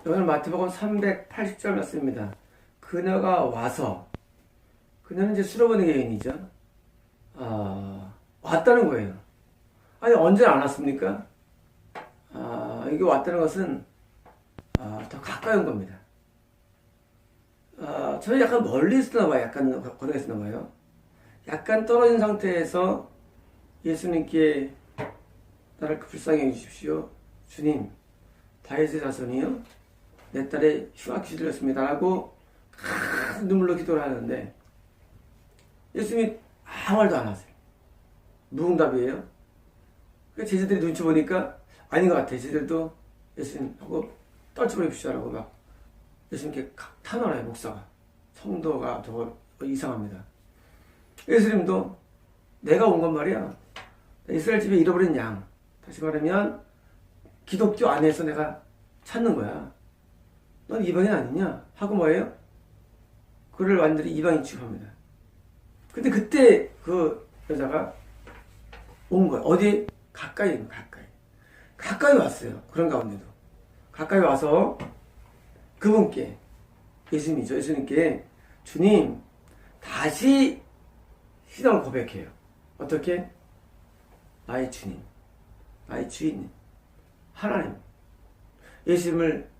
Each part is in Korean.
오늘 마태복음 380절 말씀입니다. 그녀가 와서, 그녀는 이제 수로보는 여인이죠. 왔다는 거예요. 아니, 언제 안 왔습니까? 이게 왔다는 것은, 더 가까이 온 겁니다. 저는 약간 멀리 있었나 봐요. 약간 거리가 있었나 봐요. 약간 떨어진 상태에서 예수님께 나를 불쌍히 해주십시오. 주님, 다윗의 자손이요. 내 딸의 흉악기 들렸습니다. 라고 큰 눈물로 기도를 하는데 예수님이 아무 말도 안 하세요. 무응답이에요. 제자들이 눈치 보니까 아닌 것 같아요. 제자들도 예수님하고 떨쳐버립시다라고 막 예수님께 탄원해요. 목사가. 성도가 더 이상합니다. 예수님도 내가 온 건 말이야. 이스라엘 집에 잃어버린 양. 다시 말하면 기독교 안에서 내가 찾는 거야. 넌 이방인 아니냐? 하고 뭐예요? 그를 완전히 이방인 취급합니다. 근데 그때 그 여자가 온 거야. 어디? 가까이. 가까이 왔어요. 그런 가운데도. 가까이 와서 그분께, 예수님이죠. 예수님께, 주님, 다시 신앙을 고백해요. 어떻게? 나의 주님, 나의 주인님, 하나님. 예수님을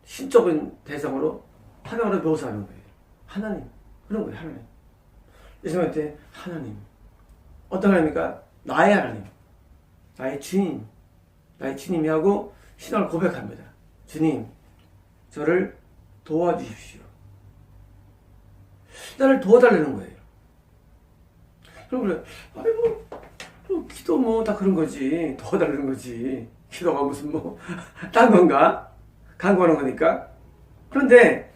신적인 대상으로 하나로 묘사하는 거예요. 하나님. 그런 거예요, 하나님. 예수님한테 하나님. 어떤 하나님입니까? 나의 하나님. 나의 주인. 나의 주님이 하고 신앙을 고백합니다. 주님, 저를 도와주십시오. 나를 도와달라는 거예요. 그럼 그래. 아니 기도 다 그런 거지. 도와달라는 거지. 기도가 무슨 딴 건가? 간구하는 거니까. 그런데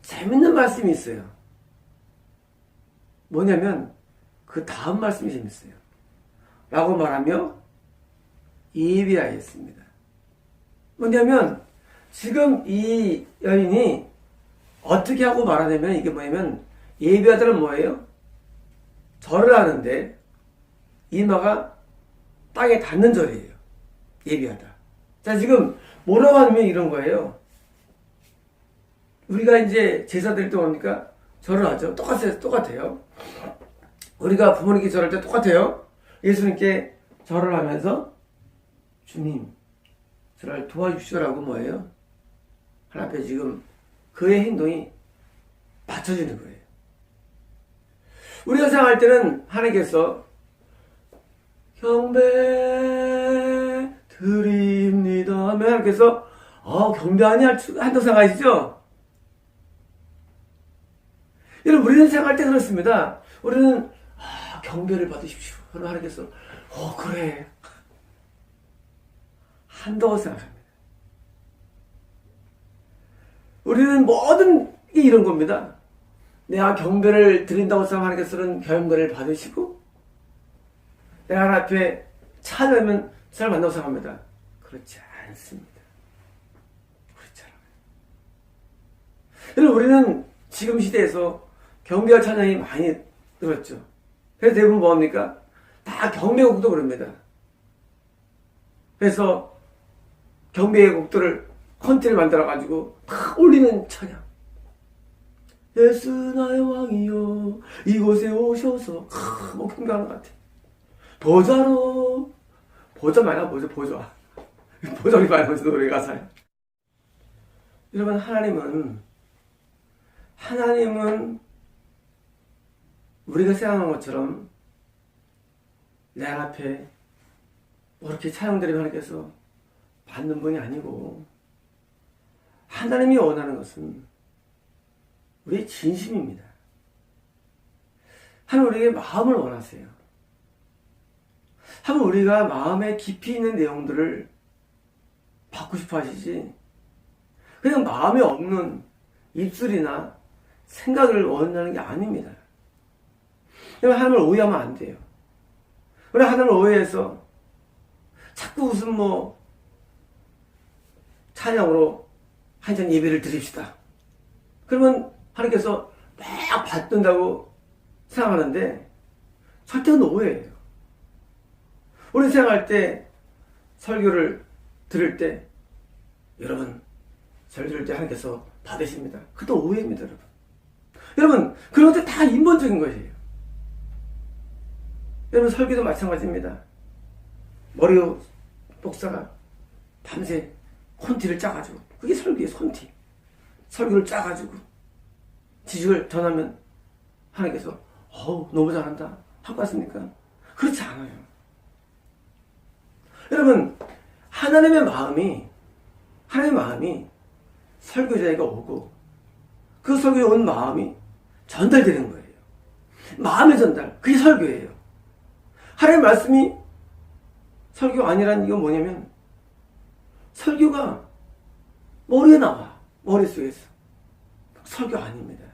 재밌는 말씀이 있어요. 뭐냐면 그 다음 말씀이 재밌어요. 라고 말하며 예비하였습니다. 뭐냐면 지금 이 여인이 어떻게 하고 말하냐면 이게 뭐냐면 예비하다는 뭐예요? 절을 하는데 이마가 땅에 닿는 절이에요. 예비하다. 자, 지금 뭐라고 하면 이런 거예요. 우리가 이제 제사 드릴 때 뭡니까? 절을 하죠. 똑같아요. 우리가 부모님께 절할 때 똑같아요. 예수님께 절을 하면서 주님, 저를 도와주시오라고 뭐예요? 하나님 앞에 지금 그의 행동이 받쳐지는 거예요. 우리가 생각할 때는 하나님께서 경배 드립니다 하면 하나님께서 경배하니 한다고 생각하시죠? 여러분, 우리는 생각할 때 그렇습니다. 우리는 경배를 받으십시오. 그러면 하나님께서 그래 한다고 생각합니다. 우리는 모든 게 이런 겁니다. 내가 경배를 드린다고 생각하는 하나님께서는 경배를 받으시고 내가 하나님 앞에 찬양하면 사람을 만나고 생각합니다. 그렇지 않습니다. 그렇지 않아요. 여러분, 우리는 지금 시대에서 경배와 찬양이 많이 늘었죠. 그래서 대부분 뭐합니까? 다 경배곡도 그럽니다. 그래서 경배의 곡들을 컨텐츠를 만들어가지고 다 올리는 찬양. 예수 나의 왕이여 이곳에 오셔서 경배하는 것 같아. 보좌로 보좌 많아. 보좌 보좌리 많아. 노래 가사에. 여러분, 하나님은 우리가 생각하는 것처럼 내 앞에 이렇게 찬양드리면 하나님께서 받는 분이 아니고 하나님이 원하는 것은 우리의 진심입니다. 하나님 우리에게 마음을 원하세요. 하나님 우리가 마음에 깊이 있는 내용들을 받고 싶어 하시지 그냥 마음에 없는 입술이나 생각을 원하는 게 아닙니다. 하나님을 오해하면 안 돼요. 우리 하나님을 오해해서 자꾸 무슨 찬양으로 한잔 예배를 드립시다. 그러면 하나님께서 막 받는다고 생각하는데 절대 오해예요. 우리 생각할 때 설교를 들을 때 여러분, 설교할 때 하나님께서 받으십니다. 그것도 오해입니다, 여러분. 여러분, 그런 것들 다 인본적인 것이에요. 여러분, 설교도 마찬가지입니다. 머리 목사가 밤새 콘티를 짜가지고, 그게 설교예요, 콘티. 설교를 짜가지고 지식을 전하면 하나님께서 너무 잘한다 하고 왔습니까? 그렇지 않아요. 여러분, 하나님의 마음이 설교자에게 오고 그 설교에 온 마음이 전달되는 거예요. 마음의 전달, 그게 설교예요. 하나님의 말씀이 설교 아니라는 이건 뭐냐면 설교가 머리에 나와, 머릿속에서. 설교 아닙니다.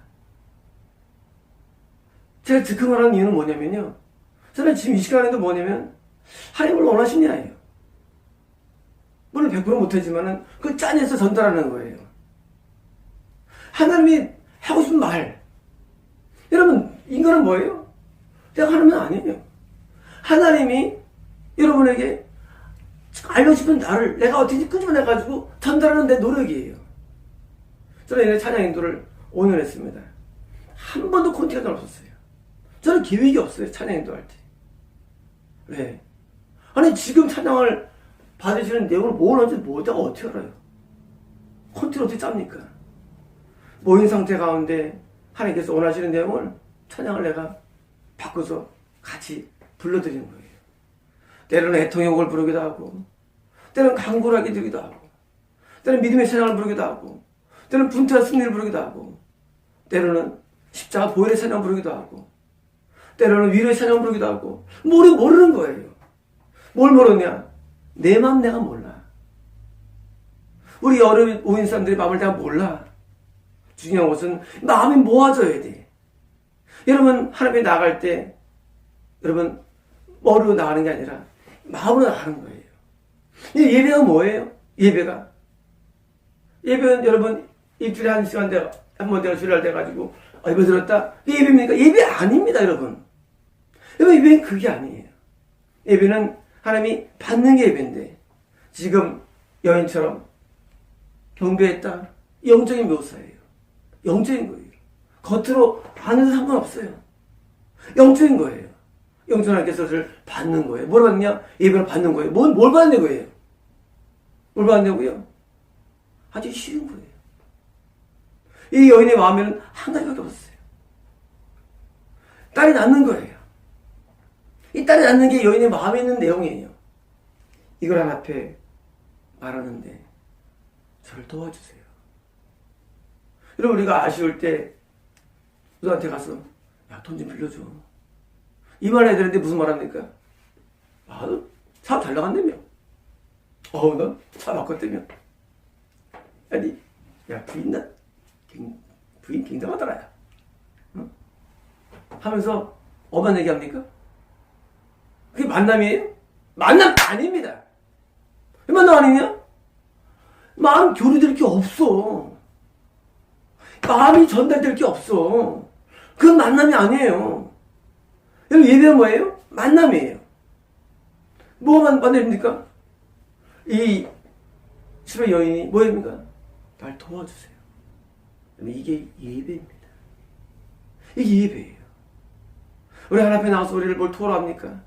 제가 즉흥을 하는 이유는 뭐냐면요, 저는 지금 이 시간에도 뭐냐면 하나님을 원하시냐예요. 물론 100% 못하지만은 그 짠해서 전달하는 거예요. 하나님이 하고 싶은 말. 여러분, 인간은 뭐예요? 내가 하나님은 아니에요. 하나님이 여러분에게 알고 싶은 나를 내가 어떻게 끄집어내가지고 전달하는 내 노력이에요. 저는 옛날에 찬양 인도를 5년 했습니다. 한 번도 콘티가 없었어요. 저는 계획이 없어요, 찬양 인도할 때. 왜? 아니, 지금 찬양을 받으시는 내용을 뭘 하는지 내가 어떻게 알아요? 콘티를 어떻게 짭니까? 모인 상태 가운데 하나님께서 원하시는 내용을 찬양을 내가 바꿔서 같이 불러드리는 거예요. 때로는 애통욕을 부르기도 하고, 때로는 강구하게 되기도 하고, 때로는 믿음의 찬양을 부르기도 하고, 때로는 분투와 승리를 부르기도 하고, 때로는 십자가 보혈의 찬양 부르기도 하고, 때로는 위로의 찬양 부르기도 하고, 모르는 거예요. 뭘 모르냐? 내 마음 내가 몰라. 우리 여름 오인 사람들의 마음을 내가 몰라. 중요한 것은 마음이 모아져야 돼. 여러분, 하나님께 나갈 때 여러분 머리로 나가는 게 아니라 마음으로 나가는 거예요. 예배가 뭐예요? 예배는 여러분 일주일에 한 시간 한번 내가 주일날 돼가지고 예배 들었다? 예배입니까? 예배 아닙니다, 여러분. 여러분, 예배는 그게 아니에요. 예배는 하나님이 받는 게 예배인데, 지금 여인처럼 경배했다. 영적인 묘사예요. 영적인 거예요. 겉으로 안에도 상관없어요. 영적인 거예요. 영적 하나님께서 그것을 받는 거예요. 뭘 받느냐? 예배를 받는 거예요. 뭘 받는 거예요? 뭘 받냐고요? 아주 쉬운 거예요. 이 여인의 마음에는 한 가지밖에 없었어요. 딸이 낳는 거예요. 이 딸이 낳는 게 여인의 마음에 있는 내용이에요. 이걸 하나 앞에 말하는데 저를 도와주세요. 여러분, 우리가 아쉬울 때 누구한테 가서 돈 좀 빌려줘. 이 말 해야 되는데 무슨 말 합니까? 너 차 잘 나간다며. 넌 차 바꿨다며. 아니, 부인 굉장하더라, 야. 하면서 뭐만 얘기합니까? 그게 만남이에요? 만남 아닙니다. 왜 만남 아니냐? 마음 교류될 게 없어. 마음이 전달될 게 없어. 그건 만남이 아니에요. 여러분, 예배는 뭐예요? 만남이에요. 뭐가 만남입니까? 이 집의 여인이 뭐입니까? 날 도와주세요. 이게 예배입니다. 이게 예배예요. 우리 하나님 앞에 나와서 우리를 뭘 토로합니까?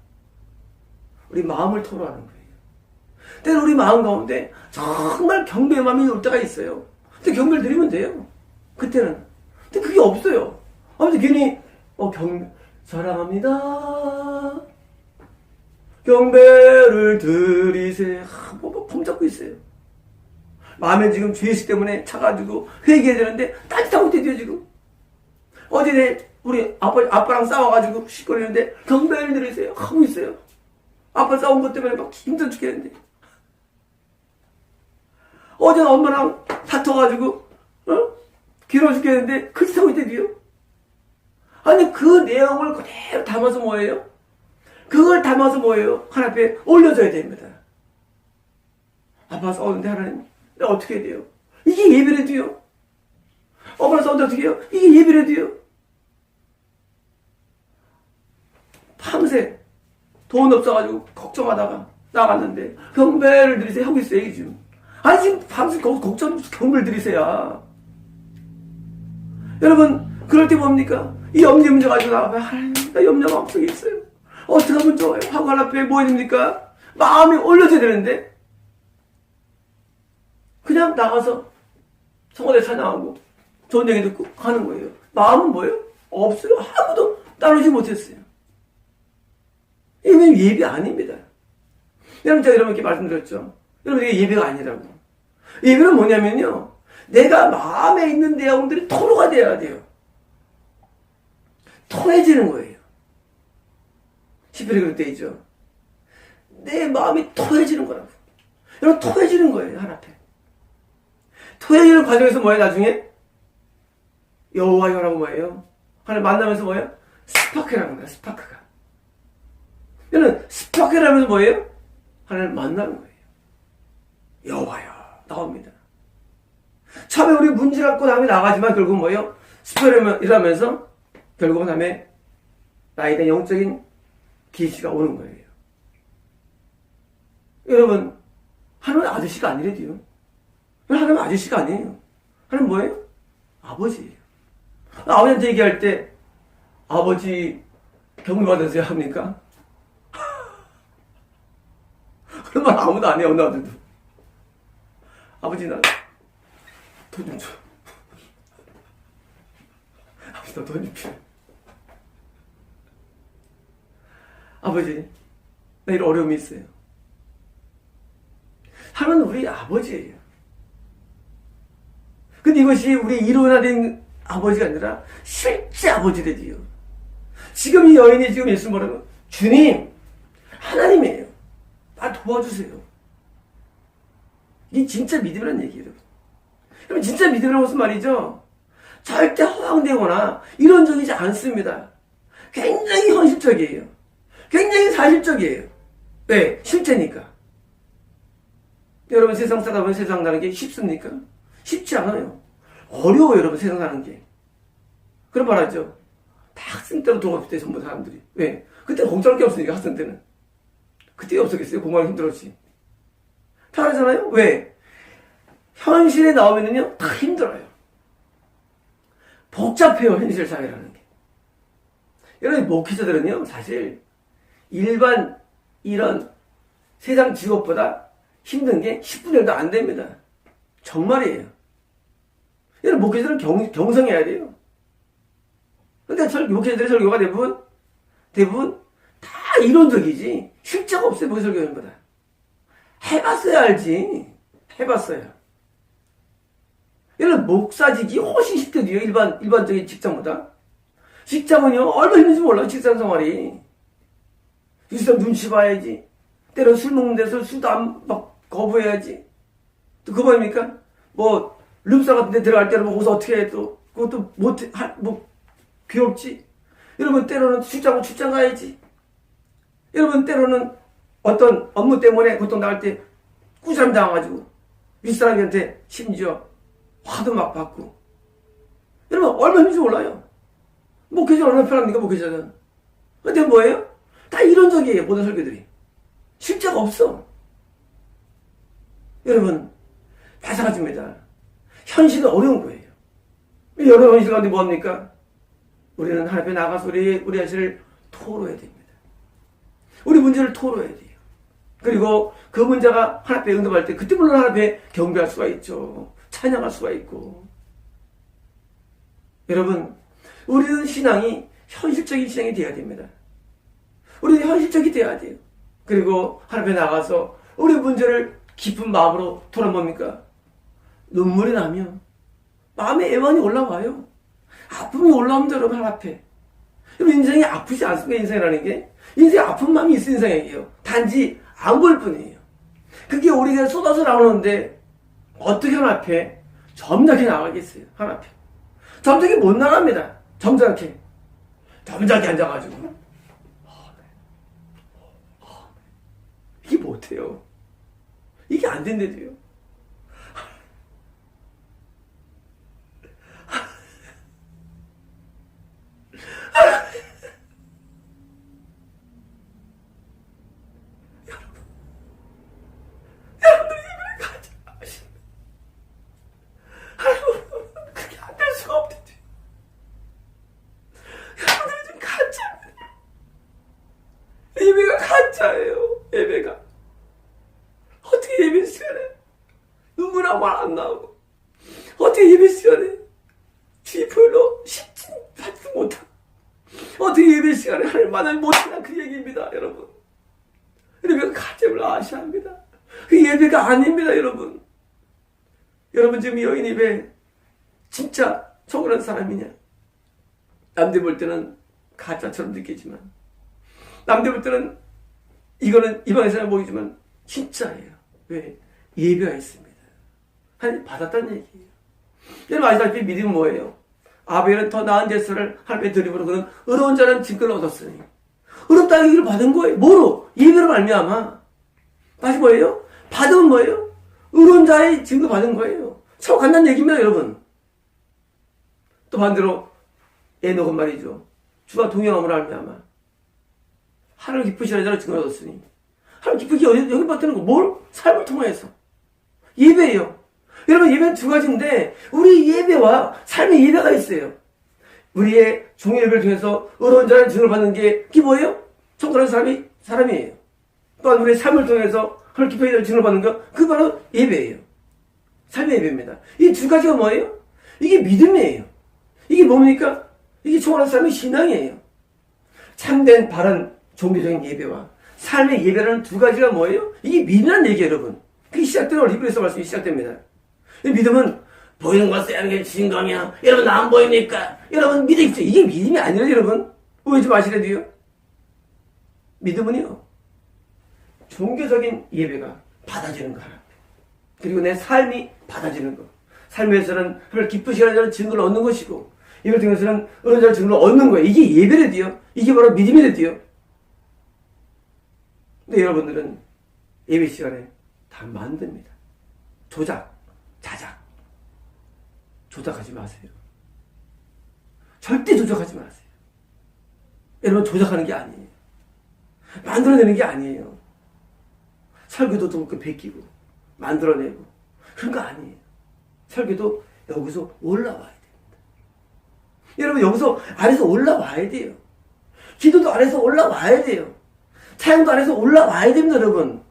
우리 마음을 토로하는 거예요. 때로 우리 마음 가운데 정말 경배의 마음이 올 때가 있어요. 근데 경배를 드리면 돼요. 그때는. 근데 그게 없어요. 아무튼 괜히 사랑합니다. 경배를 드리세요. 폼 잡고 있어요. 마음에 지금 죄의식 때문에 차가지고 회개해야 되는데 딴짓하고 있대요, 지금. 어제 우리 아빠랑 싸워가지고 시끄러는데 경배를 드리세요 하고 있어요. 아빠 싸운 것 때문에 막 힘들어 죽겠는데. 어제는 엄마랑 다퉈가지고 길어 죽겠는데 그 짓 하고 있대요. 아니, 그 내용을 그대로 담아서 뭐예요? 그걸 담아서 뭐예요? 하나님 앞에 올려줘야 됩니다. 아빠 싸우는데 하나님, 내가 어떻게 해야 돼요? 이게 예배래도요. 엄마랑 싸우는데 어떻게 해요? 이게 예배래도요. 밤새 돈 없어가지고 걱정하다가 나갔는데 경배를 드리세요 하고 있어요, 이게 지금. 아니, 지금 방송 걱정, 경물 들이세요. 여러분, 그럴 때 뭡니까? 이 염려 문제 가지고 나가면, 나 염려가 마음속에 있어요. 어떻게 하면 좋아요? 하고 하나 앞에 뭐 해야 됩니까? 마음이 올려져야 되는데, 그냥 나가서 성화대 찬양하고, 좋은 얘기 듣고 가는 거예요. 마음은 뭐예요? 없어요. 아무도 따르지 못했어요. 이게 예배 아닙니다. 여러분, 제가 이렇게 말씀드렸죠. 여러분, 이게 예배가 아니라고. 예배는 뭐냐면요, 내가 마음에 있는 내용들이 토로가 돼야 돼요. 통해지는 거예요. 시편에 그럴 때 있죠. 내 마음이 토해지는 거라고. 여러분, 토해지는 거예요, 하나 앞에. 토해지는 과정에서 뭐예요, 나중에? 여호와여라고 뭐예요? 하나님 만나면서 뭐예요? 스파크라는 거예요, 스파크가. 여러분, 스파크라면서 뭐예요? 하나님 만나는 거예요. 여호와여 나옵니다. 처음에 우리 문제 갖고 다음에 나가지만 결국 뭐예요? 스파크라면서 결국은 다음에 나에 대한 영적인 계시가 오는 거예요. 여러분, 하나님은 아저씨가 아니래도요. 하나님은 아저씨가 아니에요. 하나님은 뭐예요? 아버지예요. 아버지한테 얘기할 때 아버지 경비 받으세요 합니까? 그런 말 아무도 안 해요. 어느 아들도. 아버지 나 돈 좀 줘. 아버지 나 돈 좀 필요해. 아버지 나 이런 어려움이 있어요. 하나님은 우리 아버지예요. 근데 이것이 우리 이론화된 아버지가 아니라 실제 아버지들이요. 지금 이 여인이 지금 예수 뭐라고? 주님, 하나님이에요. 나 도와주세요. 이게 진짜 믿음이라는 얘기예요. 여러분, 진짜 믿음이라는 것은 말이죠. 절대 허황되거나 이론적이지 않습니다. 굉장히 현실적이에요. 굉장히 사실적이에요. 왜? 실제니까. 여러분, 세상 살다 보면 세상 사는 게 쉽습니까? 쉽지 않아요. 어려워요, 여러분, 세상 사는 게. 그런 말 하죠. 다 학생 때로 돌아갔을 때 전부 사람들이. 왜? 그때 걱정할 게 없으니까, 학생 때는. 그때 없었겠어요? 공부하기 힘들었지. 다 그러잖아요? 왜? 현실에 나오면은요, 다 힘들어요. 복잡해요, 현실 사회라는 게. 여러분, 목회자들은요, 사실, 일반, 이런 세상 직업보다 힘든 게 10분의 1도 안 됩니다. 정말이에요. 여러분, 목회자들은 경성해야 돼요. 근데 목회자들의 설교가 대부분 다 이론적이지, 실제가 없어요, 목회 설교인보다. 해봤어야 알지. 해봤어야. 여러분, 목사직이 훨씬 쉽거든요, 일반적인 직장보다. 직장은요, 얼마나 힘든지 몰라요, 직장 생활이. 이 사람 눈치 봐야지. 때로 술 먹는 데서 술도 막 거부해야지. 또 그거 아닙니까? 뭐, 룸사 같은 데 들어갈 때는 거기서 어떻게 해, 또. 그것도 귀엽지? 여러분, 때로는 출장 가야지. 여러분, 때로는 어떤 업무 때문에 보통 나갈 때 꾸지람 당해가지고 윗사람한테 심지어 화도 막 받고. 여러분, 얼마나 힘든지 몰라요. 목회자는 얼마나 편합니까, 목회자는. 근데 뭐예요? 다 이론적이에요, 모든 설교들이. 실제가 없어. 여러분, 마찬가지입니다. 현실은 어려운 거예요. 여러 현실 가운데 뭐합니까? 우리는 하나님 앞에 나가서 우리 자신을 토로해야 됩니다. 우리 문제를 토로해야 돼요. 그리고 그 문제가 하나님 앞에 응답할 때 그때 물론 하나님 앞에 경배할 수가 있죠. 찬양할 수가 있고. 여러분, 우리는 신앙이 현실적인 신앙이 되어야 됩니다. 우리는 현실적이 되어야 돼요. 그리고 하나님 앞에 나가서 우리 문제를 깊은 마음으로 돌아봅니까? 눈물이 나면 마음에 애환이 올라와요. 아픔이 올라오면 여러분 하나님 앞에. 여러분, 인생이 아프지 않습니까? 인생이라는 게. 인생에 아픈 마음이 있어 인생이에요. 단지 안 보일 뿐이에요. 그게 우리가 쏟아져 나오는데 어떻게 하나님 앞에 점잖게 나가겠어요? 하나님 앞에. 점잖게 못 나갑니다. 점잖게 앉아가지고. 이게 못해요. 이게 안 된대도요. 여러분들 예배를 가지 마시고 나오고 안 나오고 어떻게 예배 시간에 주의표로 십진 받지 못하고 어떻게 예배 시간에 하나님 만나지 못하나 그 얘기입니다. 여러분, 여러분 가점을 아셔야 합니다. 그 예배가 아닙니다. 여러분, 여러분 지금 여인 예배 진짜 청결한 사람이냐? 남들 볼 때는 가짜처럼 느끼지만, 남들 볼 때는 이거는 이방에서나 보이지만 진짜예요. 왜? 예배가 있습니다. 하나님 받았다는 얘기예요. 여러분 아시다시피 믿음은 뭐예요? 아벨은 더 나은 제사를 하나님께 드림으로 그는 의로운 자는 증거를 얻었으니, 의롭다는 얘기를 받은 거예요. 뭐로? 예배로 말미암아. 다시 뭐예요? 받으면 뭐예요? 의로운 자의 증거 받은 거예요. 참 간단한 얘기입니다. 여러분. 또 반대로 에녹은 말이죠. 주가 동행함으로 말미암아 하나님 기쁘시라는 자를 증거 얻었으니, 하나님 기쁘게 여기 받는 거 뭘? 삶을 통해서 예배예요. 여러분 예배는 두 가지인데 우리 예배와 삶의 예배가 있어요. 우리의 종의 예배를 통해서 의로운 자의 증거를 받는 게 그게 뭐예요? 청결한 사람이에요. 또한 우리의 삶을 통해서 하나님 기쁘게 증거를 받는 거 그게 바로 예배예요. 삶의 예배입니다. 이 두 가지가 뭐예요? 이게 믿음이에요. 이게 뭡니까? 이게 청결한 삶의 신앙이에요. 참된 바른 종교적인 예배와 삶의 예배라는 두 가지가 뭐예요? 이게 믿음이라는 얘기예요. 여러분, 그게 시작되는 히브리서 말씀이 시작됩니다. 믿음은 보이는 것을 하는 게 진강이야. 여러분 나 안 보입니까? 여러분 믿으십시오. 이게 믿음이 아니라 여러분 오해지 마시래도요. 믿음은요 종교적인 예배가 받아지는 거 하나, 그리고 내 삶이 받아지는 거. 삶에서는 하나님을 기쁘시게 하는 증거를 얻는 것이고, 예배를 통해서는 어느 자를 증거를 얻는 거예요. 이게 예배래도요. 이게 바로 믿음이래도요. 근데 여러분들은 예배 시간에 다 만듭니다. 자작. 조작하지 마세요. 절대 조작하지 마세요. 여러분 조작하는 게 아니에요. 만들어내는 게 아니에요. 설교도 그렇게 베끼고 만들어내고 그런 거 아니에요. 설교도 여기서 올라와야 됩니다. 여러분 여기서 아래서 올라와야 돼요. 기도도 아래서 올라와야 돼요. 찬양도 아래서 올라와야 됩니다. 여러분,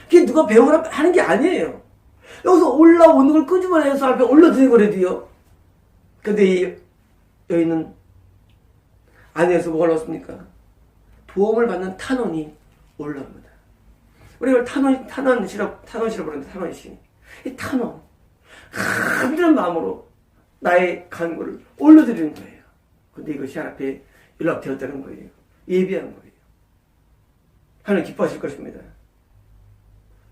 그게 누가 배우라 하는 게 아니에요. 여기서 올라오는 걸 끄집어내서 앞에 올려드리는 거래도요. 근데 이 여인은 안에서 뭐가 올랐습니까? 도움을 받는 탄원이 올라옵니다. 우리가 탄원시라고 부르는데, 탄원시. 이 탄원. 힘든 마음으로 나의 간구를 올려드리는 거예요. 근데 이것이 하나님께 연락되었다는 거예요. 예비한 거예요. 하나님 기뻐하실 것입니다.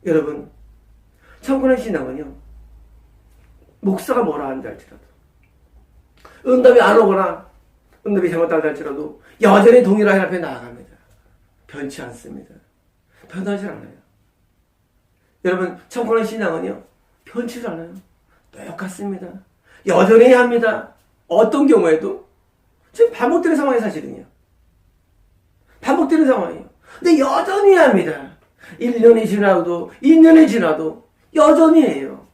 여러분, 청구한 신앙은요, 목사가 뭐라 한다 할지라도, 응답이 안 오거나 응답이 잘못된다 할지라도 여전히 동일하게 앞에 나아갑니다. 변치 않습니다. 변하지 않아요. 여러분, 청구한 신앙은요 변치 않아요. 똑같습니다. 여전히 해야 합니다. 어떤 경우에도 지금 반복되는 상황이 사실은요. 반복되는 상황이에요. 근데 여전히 해야 합니다. 1년이 지나도 2년이 지나도 여전히 해요.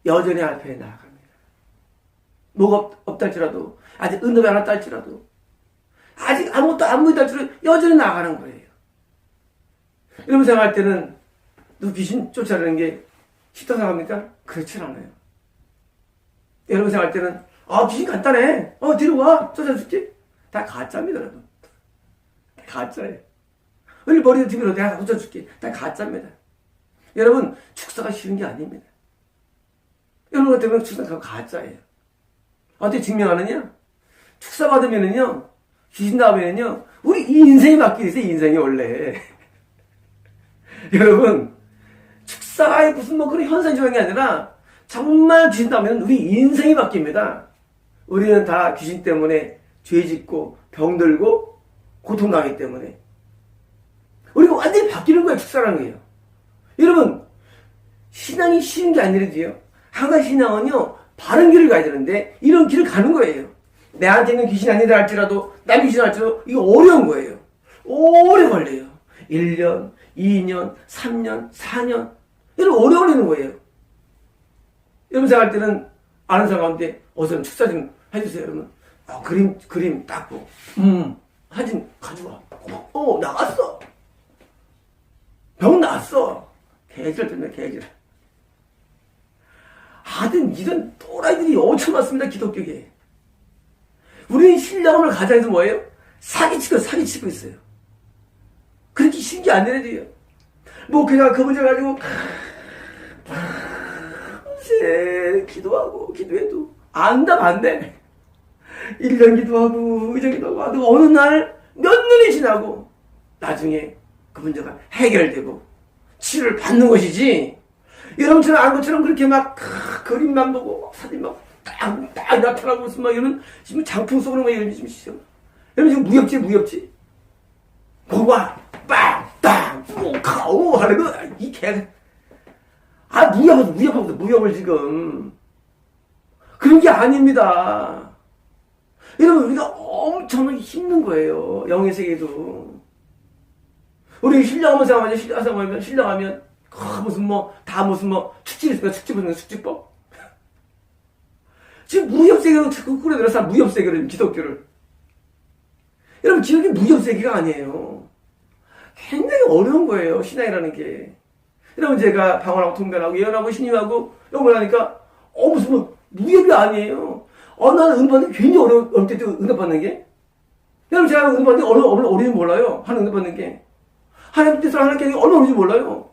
여전히 앞에 나아갑니다. 뭐가 없다 할지라도, 아직 응답이 안 왔다 할지라도, 아직 아무것도 안 보인다 할지라도 여전히 나아가는 거예요. 여러분 생각할 때는 누구 귀신 쫓아내는 게 쉽다고 생각합니까? 그렇진 않아요. 여러분 생각할 때는 귀신 간단해. 뒤로 와. 쫓아줄게. 다 가짜입니다. 여러분. 다 가짜예요. 우리 머리에 뒤로 내가 쫓아줄게. 다 가짜입니다. 여러분 축사가 쉬운 게 아닙니다. 여러분 때문에 축사가 가짜예요. 어떻게 증명하느냐? 축사 받으면은요, 귀신 나오면은요, 우리 이 인생이 바뀌게 있어요. 인생이 원래. 여러분, 축사에 무슨 뭐 그런 현상이 중요한 게 아니라 정말 귀신 나오면 우리 인생이 바뀝니다. 우리는 다 귀신 때문에 죄 짓고 병들고 고통당하기 때문에 우리가 완전히 바뀌는 거예요. 축사라는 거예요. 여러분, 신앙이 쉬운 게 아니라도요, 항상 신앙은요 바른 길을 가야 되는데 이런 길을 가는 거예요. 내한테는 귀신이 아니다 할지라도, 남 귀신 할지라도 이거 어려운 거예요. 오래 걸려요. 1년, 2년, 3년, 4년 이런 오래 걸리는 거예요. 여러분 생각할 때는 아는 사람 가운데 어서 축사 좀 해주세요. 여러분, 그림 닦고 사진 가져와. 나갔어. 병 나았어. 개질 때문에 개질. 받은 이런 또라이들이 엄청 많습니다, 기독교계에. 우리는 신령함을 가자 해서 뭐예요? 사기치고 있어요. 그렇게 쉬운 게 아니래요. 목회자가 그 문제 가지고 기도하고 기도해도 안답 안 돼. 1년 기도하고 2년 기도하고 어느 날 몇 년이 지나고 나중에 그 문제가 해결되고 치료를 받는 것이지. 여러분처럼 아는 것처럼 그렇게 막 그림만 보고 사진 막 딱 나타나고 무슨 막 이런 지금 장풍 쏘는 거 이런 좀 시죠. 여러분 지금 무협지. 고와 빵땅 오카오 하는 거 이 개. 무협을 지금 그런 게 아닙니다. 여러분 우리가 엄청나게 힘든 거예요. 영의 세계도. 우리 신령하면 무슨 축제 있습니까? 축제법. 지금 무협세계로 끌어들여서 무협세계를 기독교를. 여러분 기독교 무협세계가 아니에요. 굉장히 어려운 거예요. 신앙이라는 게. 여러분 제가 방언하고 통변하고 예언하고 신임하고 영문하니까 무슨 무협이 아니에요. 나는 응답받는 게 굉장히 어렵대 응답받는 게. 여러분 제가 응답받는 게 어려운지 몰라요. 하나님 응답받는 게. 하나님 뜻을 하나님께 얼마나 어려운지 몰라요.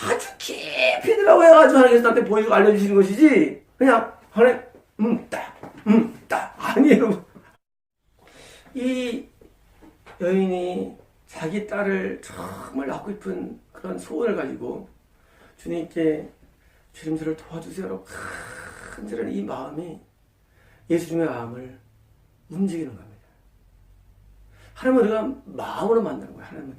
아주 깊이 들어가 해가지고 하나님께서 나한테 보여주고 알려주시는 것이지 그냥 하나님 딱 아니에요. 이 여인이 자기 딸을 정말 낳고 싶은 그런 소원을 가지고 주님께 주님 저를 도와주세요라고 간절한 이 마음이 예수님의 마음을 움직이는 겁니다. 하나님은 우리가 마음으로 만나는 거예요.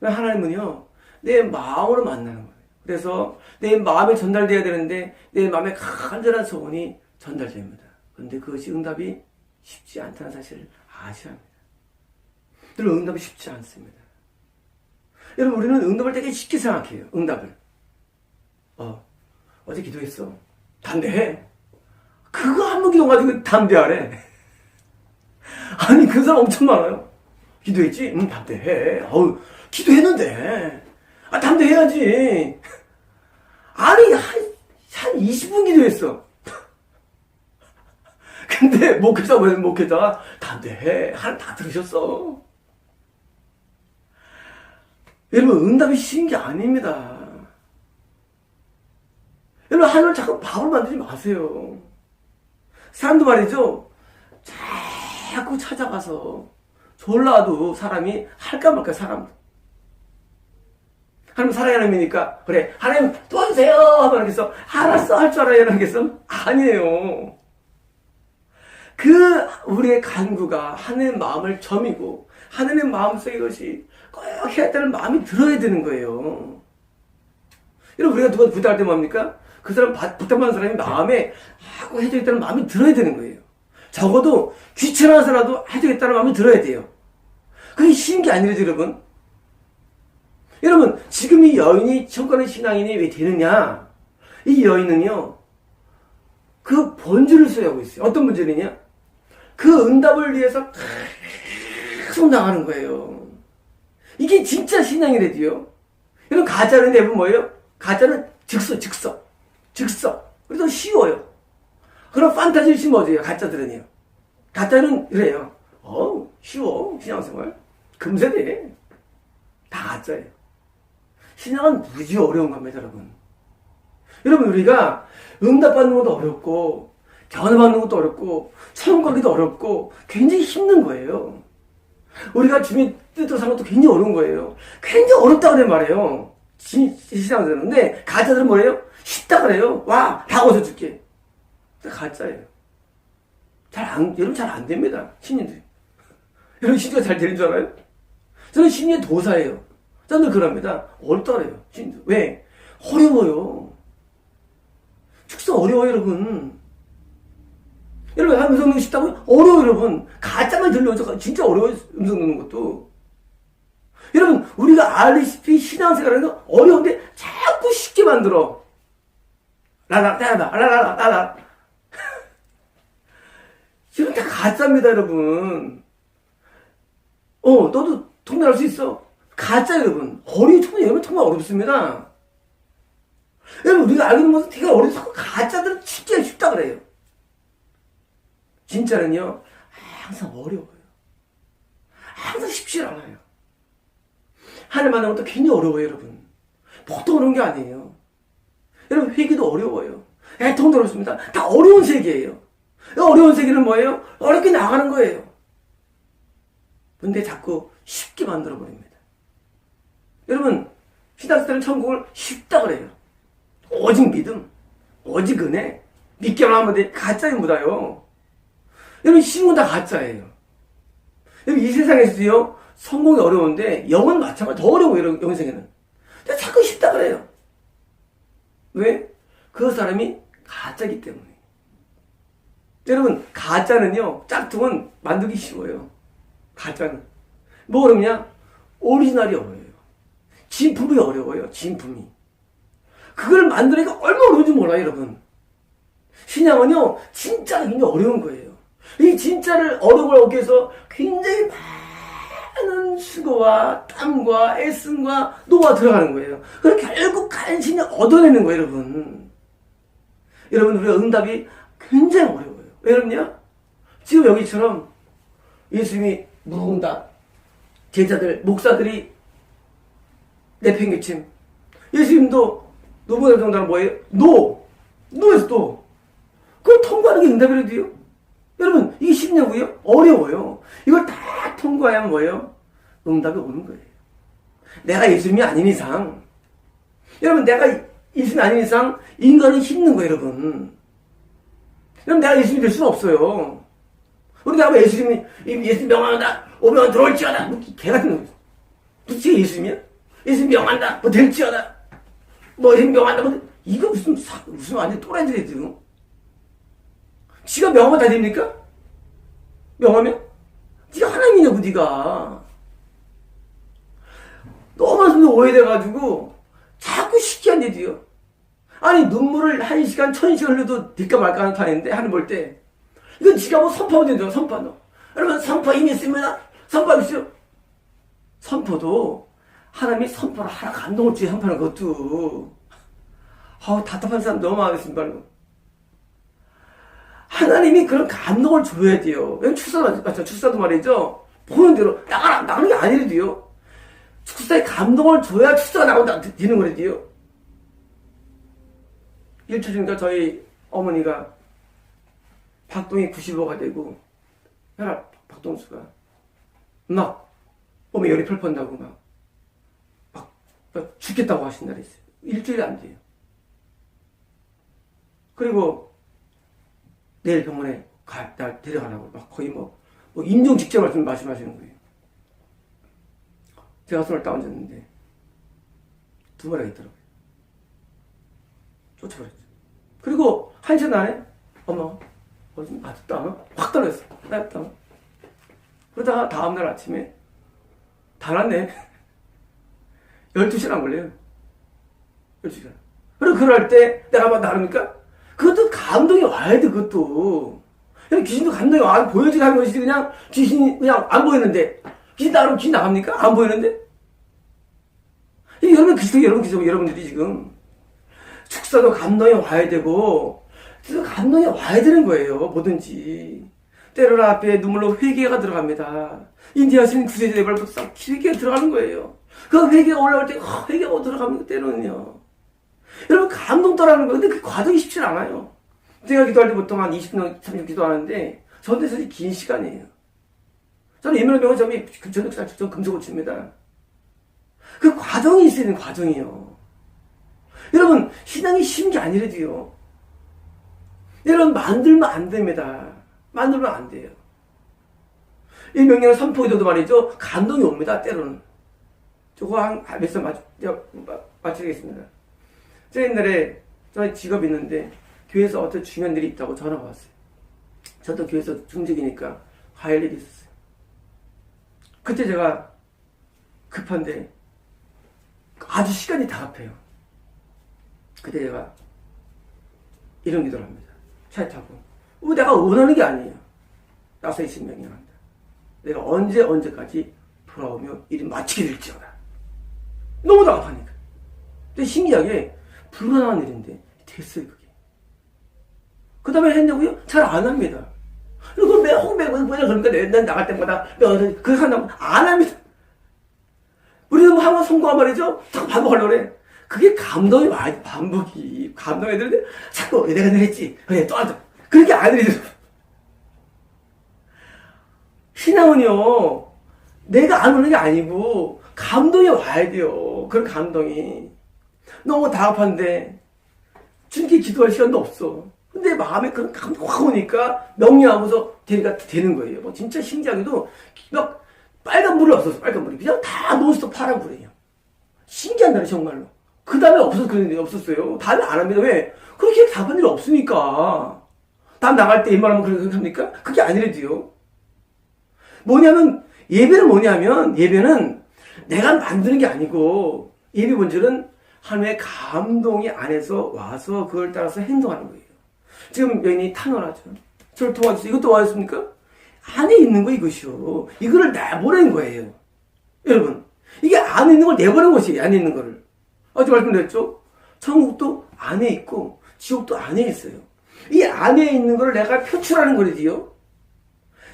하나님은요 내 마음으로 만나는 거예요. 그래서 내 마음에 전달돼야 되는데 내 마음에 간절한 소원이 전달됩니다. 그런데 그것이 응답이 쉽지 않다는 사실을 아셔야 합니다. 여러분 응답이 쉽지 않습니다. 여러분 우리는 응답을 되게 쉽게 생각해요. 응답을 어제 기도했어. 담대해. 그거 한 번 기도 가지고 담대하래. 아니 그 사람 엄청 많아요. 기도했지? 담대해. 기도했는데 담대해야지. 아니 한 20분 기도했어. 근데 목회자가 담대해. 하나 다 들으셨어. 여러분 응답이 쉬운 게 아닙니다. 여러분 하나님을 자꾸 바보로 만들지 마세요. 사람도 말이죠. 자꾸 찾아가서 졸라도 사람이 할까 말까 사람도. 하나님 사랑의 하나님이니까 그래 하나님 도와주세요 하면 하나님께서 알았어 할 줄 알아요 하나님께서 아니에요. 그 우리의 간구가 하나님의 마음을 점이고 하나님의 마음속에 것이 꼭 해야겠다는 마음이 들어야 되는 거예요. 여러분 우리가 누가 부탁할 때 뭡니까? 그 사람 부탁받는 사람이 마음에 하고 해주겠다는 마음이 들어야 되는 거예요. 적어도 귀찮아서라도 해주겠다는 마음이 들어야 돼요. 그게 쉬운 게 아니죠 여러분. 여러분 지금 이 여인이 천국가는 신앙인이 왜 되느냐? 이 여인은요 그 본질을 소유하고 있어요. 어떤 본질이냐? 그 응답을 위해서 계속 나가는 거예요. 이게 진짜 신앙이래도요. 여러분 가짜는 대부분 뭐예요? 가짜는 즉석. 그래서 쉬워요. 그럼 판타지를 심어줘요. 가짜들은요. 가짜는 이래요. 쉬워 신앙생활. 금세 돼. 다 가짜예요. 신앙은 무지 어려운 겁니다 여러분. 여러분 우리가 응답받는 것도 어렵고 견해받는 것도 어렵고 천국 가기도 어렵고 굉장히 힘든 거예요. 우리가 주님 뜻대로 사는 것도 굉장히 어려운 거예요. 굉장히 어렵다고 그래 말해요. 신앙생활은. 근데 가짜들은 뭐예요? 쉽다 그래요. 와 다 고쳐줄게. 가짜예요. 여러분 잘 안 됩니다. 신인들이. 여러분 신인가 잘 되는 줄 알아요? 저는 신인의 도사예요. 저는 그럽니다. 어렵다 그래요. 신인들. 왜? 어려워요. 축사 어려워요 여러분. 여러분 음성 듣는 거 쉽다고? 어려워요 여러분. 가짜만 들려서 진짜 어려워요 음성 듣는 것도. 여러분 우리가 알다시피 신앙생활하는 거 어려운데 자꾸 쉽게 만들어. 라라 이건 다 가짜입니다 여러분. 너도 통달할 수 있어. 가짜 여러분. 정말 어렵습니다. 여러분, 우리가 알고 있는 것은 되게 어려서 가짜들은 쉽게 쉽다 그래요. 진짜는요, 항상 어려워요. 항상 쉽지 않아요. 하나님 만나는 것도 굉장히 어려워요, 여러분. 보통 어려운 게 아니에요. 여러분, 회개도 어려워요. 애통도 어렵습니다. 다 어려운 세계예요. 어려운 세계는 뭐예요? 어렵게 나가는 거예요. 근데 자꾸 쉽게 만들어버립니다. 여러분, 신학생들은 천국을 쉽다 그래요. 오직 믿음, 오직 은혜, 믿기만 하면 돼. 가짜에 묻어요. 여러분, 쉬운 건 다 가짜예요. 여러분, 이 세상에서도요, 성공이 어려운데, 영은 마찬가지 더 어려워요, 영생에는. 근데 자꾸 쉽다 그래요. 왜? 그 사람이 가짜이기 때문에. 여러분, 가짜는요, 짝퉁은 만들기 쉬워요. 가짜는. 뭐 어렵냐? 오리지널이 어려워요. 진품이 어려워요, 진품이. 그걸 만들기가 얼마나 어려운지 몰라요, 여러분. 신앙은요, 진짜가 굉장히 어려운 거예요. 이 진짜를 어려움을 얻기 위해서 굉장히 많은 수고와 땀과 애씀과 노가 들어가는 거예요. 그래서 결국 간신히 얻어내는 거예요, 여러분. 여러분, 우리가 응답이 굉장히 어려워요. 왜 그러냐? 지금 여기처럼 예수님이 무응답, 제자들, 목사들이 내팽개침. 예수님도 노무현 정답은 뭐예요? 노에서 또. 그걸 통과하는 게 응답이라도요? 여러분, 이게 쉽냐고요? 어려워요. 이걸 다 통과하면 뭐예요? 응답이 오는 거예요. 내가 예수님이 아닌 이상, 여러분, 내가 예수님이 아닌 이상, 인간은 힘든 거예요, 여러분. 여러분, 내가 예수님이 될 수는 없어요. 우리 내가 예수님 명한다, 오면 들어올지어다. 뭐, 개 같은 거. 도대체 예수님이야? 예수님 명한다, 뭐 될지어다. 뭐, 예수님 명한다, 뭐, 이거 무슨 완전 또라이들이 지금. 지가 명하면 다 됩니까? 명하면? 네가 하나님이냐고, 네가. 너무 오해돼가지고 자꾸 쉽게 한대도요. 아니, 눈물을 1시간, 1000시간 흘려도 될까 말까 하는 타인인데, 하늘 볼 때. 이건 지가 뭐 선포하면 된다고, 선포하노. 여러분, 선포 이미 있습니다. 선포하고 있어요. 선포도 하나님이 선포를 하라, 감동을 주에 선포하는 것도. 답답한 사람 너무 많겠습니다. 하나님이 그런 감동을 줘야 돼요. 축사도 말이죠. 보는 대로 나가는 게 아니래도요. 축사에 감동을 줘야 축사가 나온다, 되는 거래도요. 1초 전에 저희 어머니가 박동이 95가 되고, 혈압, 박동수가 막 몸에 열이 펄펄 나고 막 죽겠다고 하신 날이 있어요. 일주일이 안 돼요. 그리고 내일 병원에 날 데려가라고 막 거의 뭐 임종 직전 말씀하시는 거예요. 제가 손을 따얹었는데 두 마리가 있더라고요. 쫓아버렸죠. 그리고 한 시간 안에 엄마 어디 맞았다 확 떨어졌어. 나였다. 그러다가 다음날 아침에 다 났네. 12시간 안 걸려요. 12시간. 그리고 그럴 때 내가 막 나릅니까? 그것도 감동이 와야 돼, 그것도. 그냥 귀신도 감동이 와, 보여지게 하는 것이지, 그냥 귀신이 그냥 안 보이는데. 귀신 나가면 귀신 나갑니까? 안 보이는데? 여러분들이 지금. 축사도 감동이 와야 되고, 감동이 와야 되는 거예요, 뭐든지. 때로는 앞에 눈물로 회개가 들어갑니다. 인디아신 구세대 레벨부터 싹 회개가 들어가는 거예요. 그 회개가 올라올 때, 회개가 들어갑니다, 때로는요. 여러분, 감동 떠나는 거예요. 근데 그 과정이 쉽지 않아요. 제가 기도할 때 보통 한 20년, 30년 기도하는데, 저한테 사실 긴 시간이에요. 저는 예민한 저는 금속을 칩니다. 그 과정이 있어야 되는 과정이에요. 여러분, 신앙이 쉬운 게 아니래도요. 여러분, 만들면 안 됩니다. 만들면 안 돼요. 이 명령을 선포해도 말이죠. 감동이 옵니다, 때로는. 저거 몇 살 맞추겠습니다. 저 옛날에 저희 직업이 있는데 교회에서 어떤 중요한 일이 있다고 전화가 왔어요. 저도 교회에서 중직이니까 가야 할 일이 있었어요. 그때 제가 급한데 아주 시간이 다 급해요. 그때 제가 이런 기도를 합니다. 차에 타고 내가 원하는 게 아니에요. 나서 있으면 명령한다. 내가 언제까지 돌아오며 일이 마치게 될지어다. 너무 답답하니까. 근데 신기하게 불가능한 일인데 됐어요 그게. 그 다음에 했냐고요? 잘 안 합니다. 그리고 매혹매혹 그러니까 맨날 나갈 때마다 그 사람 안 합니다. 우리는 뭐 한번 성공한 말이죠? 자꾸 반복하려고 그래. 그게 감동이 와야 돼. 반복이 감동이 되는데 자꾸 내가 그랬지 그래 또 하자. 그렇게 안 해요. 신앙은요 내가 안 오는 게 아니고 감동이 와야 돼요. 그런 감동이 너무 다급한데 주님께 기도할 시간도 없어. 근데 마음에 그런 감동이 확 오니까 명령하고서 되는 거예요. 뭐 진짜 신기하게도 막 빨간 불이 없었어. 빨간 불이 그냥 다 논스톱 파란 불이에요. 신기한 날이 정말로. 그 다음에 그런 일이 없었어요. 다음에 안 합니다. 왜? 그렇게 답은 일 없으니까. 다음 나갈 때 웬만하면 그렇게 합니까? 그게 아니래도요. 뭐냐면 예배는 내가 만드는 게 아니고 예배 본질은 하나님의 감동이 안에서 와서 그걸 따라서 행동하는 거예요. 지금 여인이 탄원하죠. 저를 도와주세요. 이것도 와줬습니까? 안에 있는 거 이것이요. 이거를 내보내는 거예요. 여러분 이게 안에 있는 걸 내보내는 것이에요. 안에 있는 거를. 어제 말씀드렸죠? 천국도 안에 있고 지옥도 안에 있어요. 이 안에 있는 걸 내가 표출하는 거지요.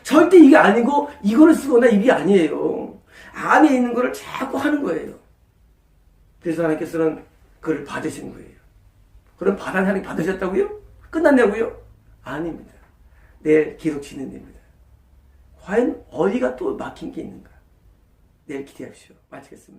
절대 이게 아니고 이거를 쓰거나 이게 아니에요. 안에 있는 거를 자꾸 하는 거예요. 그래서 하나님께서는 그걸 받으시는 거예요. 그럼 하나님 받으셨다고요? 끝났냐고요? 아닙니다. 내일 계속 진행됩니다. 과연 어디가 또 막힌 게 있는가? 내일 기대하십시오. 마치겠습니다.